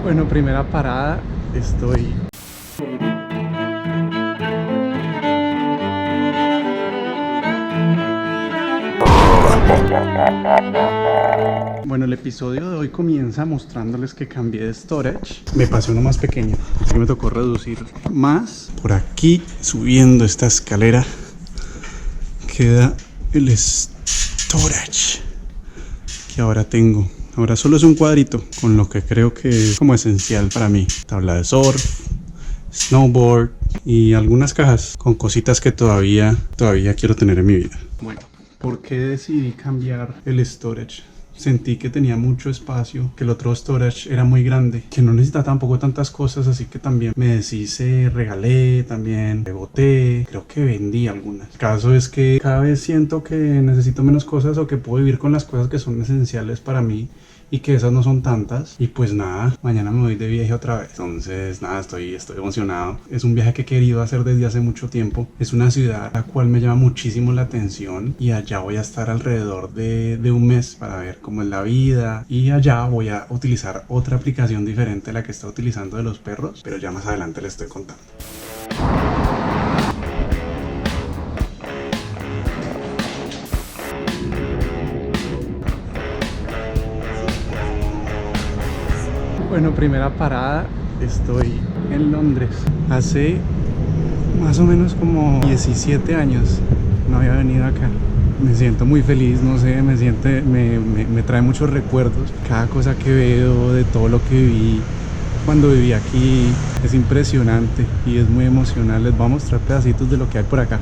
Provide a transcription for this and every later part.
Bueno, primera parada, estoy... Bueno, el episodio de hoy comienza mostrándoles que cambié de storage. Me pasé uno más pequeño, así que me tocó reducir más. Por aquí, subiendo esta escalera, queda el storage que ahora tengo. Ahora solo es un cuadrito con lo que creo que es como esencial para mí. Tabla de surf, snowboard y algunas cajas con cositas que todavía quiero tener en mi vida. Bueno, ¿por qué decidí cambiar el storage? Sentí que tenía mucho espacio, que el otro storage era muy grande, que no necesitaba tampoco tantas cosas, así que también me deshice, regalé, también boté, creo que vendí algunas. El caso es que cada vez siento que necesito menos cosas o que puedo vivir con las cosas que son esenciales para mí y que esas no son tantas. Y pues nada, mañana me voy de viaje otra vez. Entonces nada, estoy emocionado. Es un viaje que he querido hacer desde hace mucho tiempo. Es una ciudad la cual me llama muchísimo la atención y allá voy a estar alrededor de un mes para ver cómo es la vida. Y allá voy a utilizar otra aplicación diferente a la que está utilizando de los perros, pero ya más adelante les estoy contando. Bueno, primera parada, estoy en Londres. Hace más o menos como 17 años no había venido acá. Me siento muy feliz, no sé, me trae muchos recuerdos. Cada cosa que veo, de todo lo que viví cuando viví aquí, es impresionante y es muy emocional. Les voy a mostrar pedacitos de lo que hay por acá.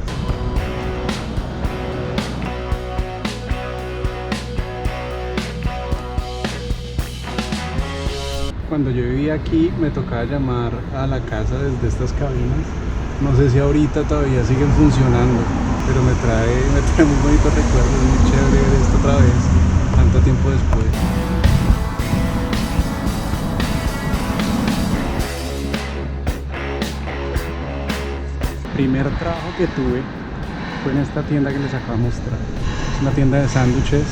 Cuando yo vivía aquí me tocaba llamar a la casa desde estas cabinas. No sé si ahorita todavía siguen funcionando, pero me trae muy bonitos recuerdos. Es muy chévere ver esto otra vez, tanto tiempo después. Primer trabajo que tuve fue en esta tienda que les acabo de mostrar. Es una tienda de sándwiches.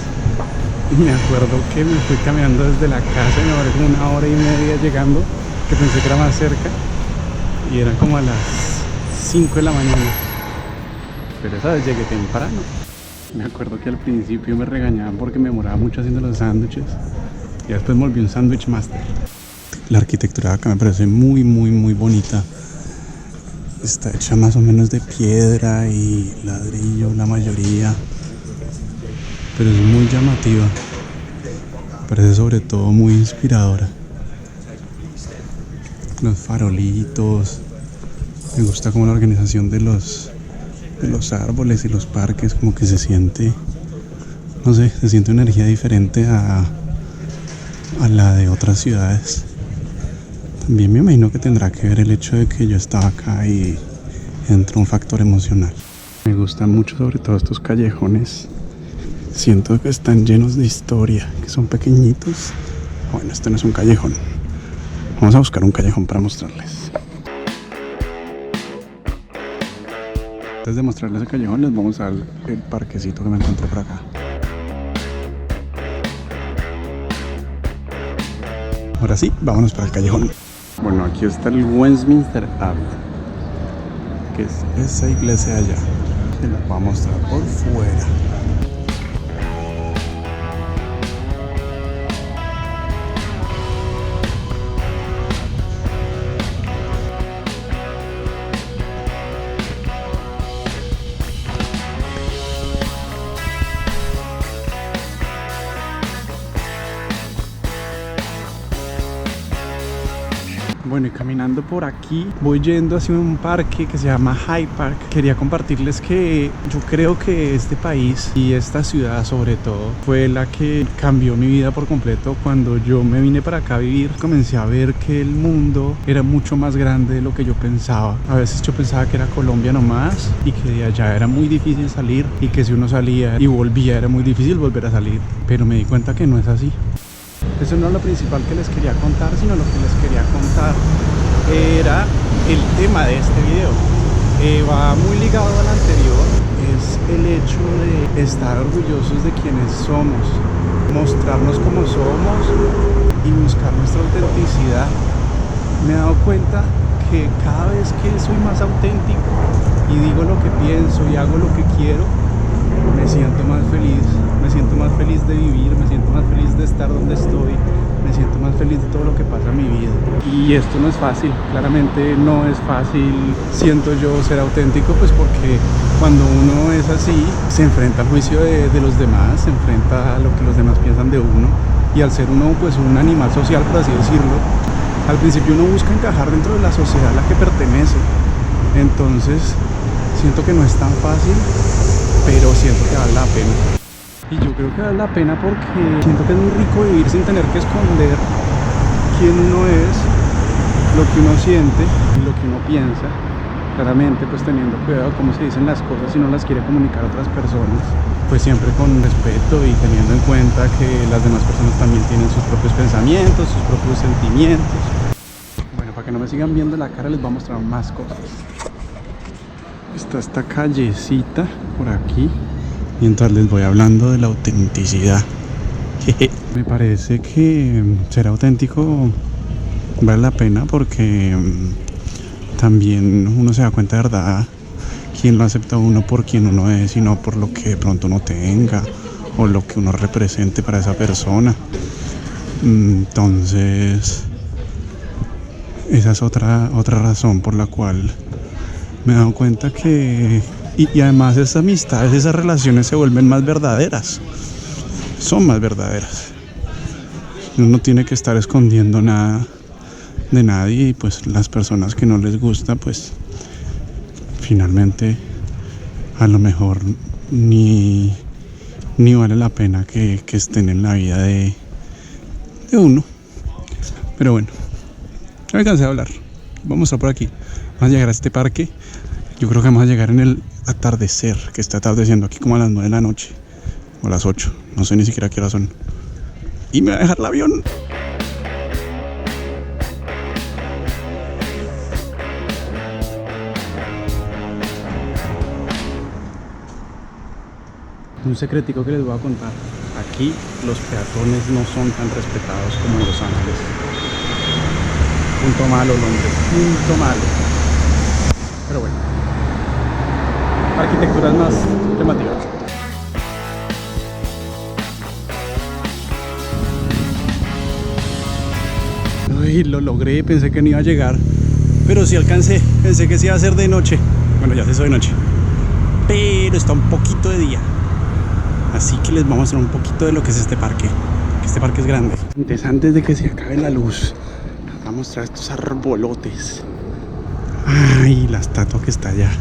Y me acuerdo que me fui caminando desde la casa y me demoré como 1 hora y media llegando, que pensé que era más cerca, y eran como a las 5 de la mañana. Pero esa vez llegué temprano. Me acuerdo que al principio me regañaban porque me demoraba mucho haciendo los sándwiches, y después me volví un sándwich master. La arquitectura de acá me parece muy bonita. Está hecha más o menos de piedra y ladrillo, la mayoría. Pero es muy llamativa, parece sobre todo muy inspiradora. Los farolitos, me gusta como la organización de los árboles y los parques, como que se siente, no sé, se siente una energía diferente a la de otras ciudades. También me imagino que tendrá que ver el hecho de que yo estaba acá y entró un factor emocional. Me gustan mucho sobre todo estos callejones. Siento que están llenos de historia, que son pequeñitos. Bueno, este no es un callejón. Vamos a buscar un callejón para mostrarles. Antes de mostrarles el callejón, les vamos a dar el parquecito que me encontré por acá. Ahora sí, vámonos para el callejón. Bueno, aquí está el Westminster Abbey, que es esa iglesia allá. Se la voy a mostrar por fuera. Bueno, y caminando por aquí voy yendo hacia un parque que se llama Hyde Park. Quería compartirles que yo creo que este país y esta ciudad sobre todo fue la que cambió mi vida por completo. Cuando yo me vine para acá a vivir, comencé a ver que el mundo era mucho más grande de lo que yo pensaba. A veces yo pensaba que era Colombia nomás y que de allá era muy difícil salir, y que si uno salía y volvía era muy difícil volver a salir, pero me di cuenta que no es así. Eso no es lo principal que les quería contar, sino lo que les quería contar era el tema de este video. Va muy ligado al anterior, es el hecho de estar orgullosos de quienes somos, mostrarnos como somos y buscar nuestra autenticidad. me he dado cuenta que cada vez que soy más auténtico y digo lo que pienso y hago lo que quiero, me siento más feliz de vivir, me siento más feliz de estar donde estoy, me siento más feliz de todo lo que pasa en mi vida. Y esto no es fácil, claramente no es fácil, siento yo, ser auténtico, pues porque cuando uno es así, se enfrenta al juicio de los demás, se enfrenta a lo que los demás piensan de uno, y al ser uno pues un animal social, por así decirlo, al principio uno busca encajar dentro de la sociedad a la que pertenece. Entonces siento que no es tan fácil, pero siento que vale la pena. Y yo creo que vale la pena porque siento que es muy rico vivir sin tener que esconder quién uno es, lo que uno siente y lo que uno piensa. Claramente pues teniendo cuidado cómo se dicen las cosas si no las quiere comunicar a otras personas, pues siempre con respeto y teniendo en cuenta que las demás personas también tienen sus propios pensamientos, sus propios sentimientos. Bueno, para que no me sigan viendo la cara les voy a mostrar más cosas. Está esta callecita por aquí mientras les voy hablando de la autenticidad. Me parece que ser auténtico vale la pena porque también uno se da cuenta de verdad quién lo acepta a uno por quien uno es y no por lo que de pronto uno tenga o lo que uno represente para esa persona. Entonces esa es otra razón por la cual me he dado cuenta que y además esas amistades, esas relaciones se vuelven más verdaderas, son más verdaderas. Uno no tiene que estar escondiendo nada de nadie y pues las personas que no les gusta pues finalmente a lo mejor ni vale la pena que estén en la vida de uno. Pero bueno, no alcancé a hablar, vamos a por aquí, vamos a llegar a este parque. Yo creo que vamos a llegar en el atardecer, que está atardeciendo aquí como a las 9 de la noche o a las 8, no sé ni siquiera qué hora son, y me va a dejar el avión. Un secretico que les voy a contar. Aquí los peatones no son tan respetados como en Los Ángeles. Punto malo, Londres. Punto malo. Pero bueno. Arquitecturas más llamativas. Uy, lo logré. Pensé que no iba a llegar. Pero sí alcancé. Pensé que sí iba a ser de noche. Bueno, ya se hizo de noche. Pero está un poquito de día. Así que les vamos a mostrar un poquito de lo que es este parque. Este parque es grande. Entonces, antes de que se acabe la luz, les voy a mostrar estos arbolotes. Ay, la estatua que está allá.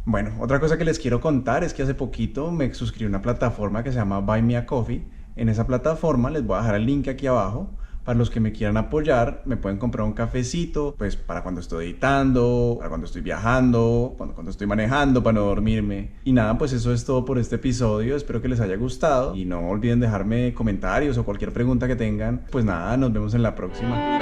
Bueno, otra cosa que les quiero contar es que hace poquito me suscribí a una plataforma que se llama Buy Me a Coffee. En esa plataforma les voy a dejar el link aquí abajo. Para los que me quieran apoyar, me pueden comprar un cafecito, pues para cuando estoy editando, para cuando estoy viajando, cuando estoy manejando, para no dormirme. Y nada, pues eso es todo por este episodio. Espero que les haya gustado. Y no olviden dejarme comentarios o cualquier pregunta que tengan. Pues nada, nos vemos en la próxima.